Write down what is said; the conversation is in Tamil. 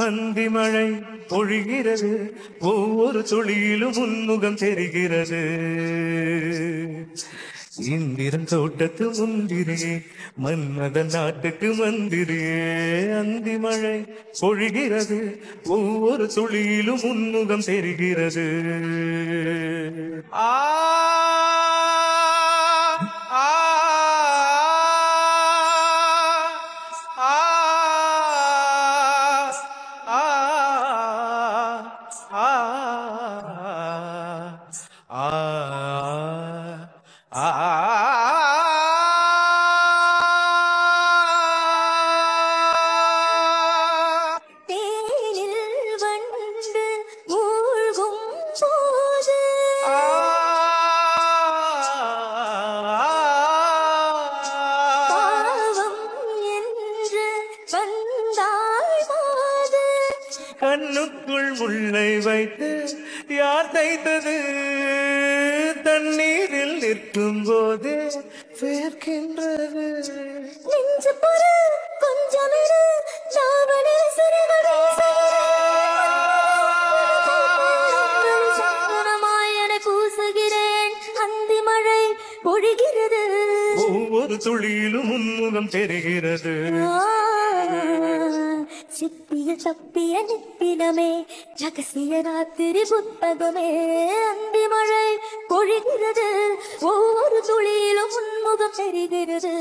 அந்தி மழை பொழிகிறது, ஒவ்வொரு துளியிலும் உன்முகம் தெரிகிறது. இந்திரன் தோட்டத்து முந்திரியே, மன்மதன் நாட்டுக்கு மந்திரியே. அந்தி மழை பொழிகிறது, ஒவ்வொரு துளியிலும் உன்முகம் தெரிகிறது. ஆ கண்ணுக்குள் முள்ளை வைத்து யார் தைத்தது? தண்ணீரில் நிற்கும் போது வேர்க்கின்றது. நெஞ்சு பொற கொஞ்சம் பூசுகிறேன். அந்தி மழை பொழிகிறது, ஒவ்வொரு துளியிலும் உன்முகம் தெரிகிறது. சிப்பிய சப்பிய நித்தினமே, ரகசிய ராத்திரி புத்தகமே. அந்தி மழை பொழிகிறது, ஒவ்வொரு துளியிலும் உன்முகம் தெரிகிறது.